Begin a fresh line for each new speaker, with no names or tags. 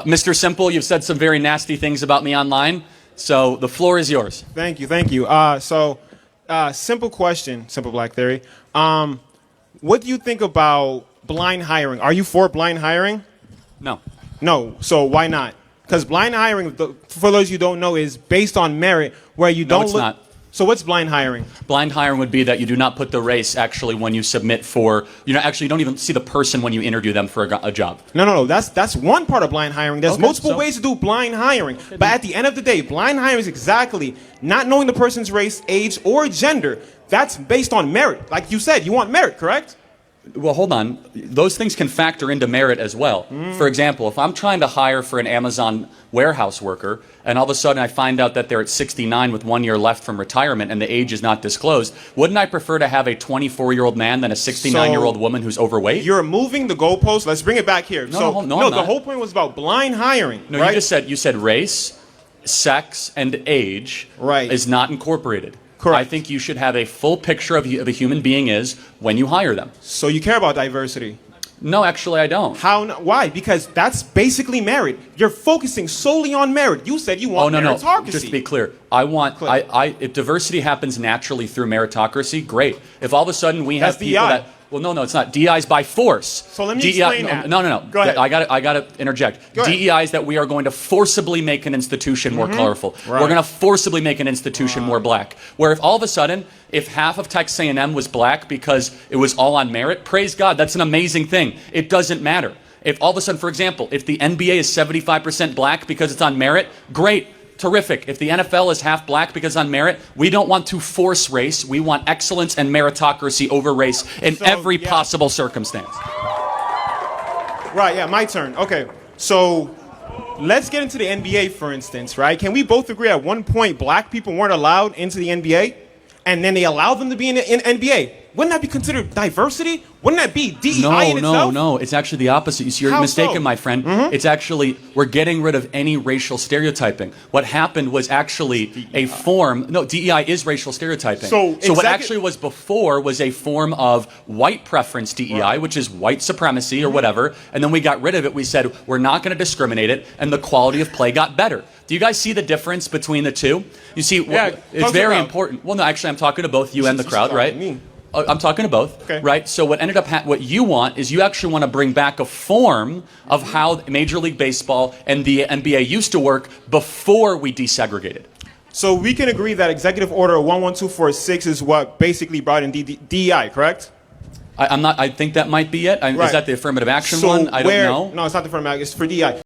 Mr. Simple, you've said some very nasty things about me online, so the floor is yours.
Thank you. Simple question, Simple Black Theory. What do you think about blind hiring? Are you for blind hiring?
No.
No. So why not? Because blind hiring, for those you don't know, is based on merit, where you don't
it's not.
So what's blind hiring?
Blind hiring would be that you do not put the race actually when you submit for, actually you don't even see the person when you interview them for a job.
No. That's one part of blind hiring. There's
Okay,
multiple ways to do blind hiring. But at the end of the day, blind hiring is exactly not knowing the person's race, age, or gender. That's based on merit. Like you said, you want merit, correct?
Well, hold on. Those things can factor into merit as well. For example, if I'm trying to hire for an Amazon warehouse worker, and all of a sudden I find out that they're at 69 with 1 year left from retirement and the age is not disclosed, wouldn't I prefer to have a 24-year-old man than a 69-year-old woman who's overweight?
You're moving the goalpost. Let's bring it back here.
No,
the whole point was about blind hiring.
No,
right?
you said race, sex, and age is not incorporated.
Correct.
I think you should have a full picture of a human being is when you hire them.
So you care about diversity?
No, actually, I don't.
Why? Because that's basically merit. You're focusing solely on merit. You said you want meritocracy.
No. Just to be clear, if diversity happens naturally through meritocracy, great. If all of a sudden we have people
DEI.
that... Well, no, it's not. DEI is by force.
So let me explain that.
No.
Go ahead.
I got to interject. DEI is that we are going to forcibly make an institution more colorful.
Right.
We're going to forcibly make an institution more black. Where if all of a sudden, if half of Texas A&M was black because it was all on merit, praise God, that's an amazing thing. It doesn't matter. If all of a sudden, for example, if the NBA is 75% black because it's on merit, great. Terrific. If the NFL is half black because on merit, we don't want to force race. We want excellence and meritocracy over race in every possible circumstance.
Right, my turn. Okay, so let's get into the NBA, for instance, right? Can we both agree at one point black people weren't allowed into the NBA, and then they allowed them to be in the NBA? Wouldn't that be considered diversity? Wouldn't that be DEI in itself?
No. It's actually the opposite. You see, you're mistaken, my friend. It's actually, we're getting rid of any racial stereotyping. What happened was actually a form... No, DEI is racial stereotyping. So what actually was before was a form of white preference DEI, which is white supremacy or whatever, and then we got rid of it. We said, we're not going to discriminate it, and the quality of play got better. Do you guys see the difference between the two? You see, it's very important. Well, no, actually, I'm talking to both you and the crowd, right? I'm talking to both, right? So what ended up, what you want is you actually want to bring back a form of how Major League Baseball and the NBA used to work before we desegregated.
So we can agree that Executive Order 11246 is what basically brought in DEI, correct?
I think that might be it. Is that the affirmative action one? I don't know.
No, it's not the affirmative action. It's for DEI.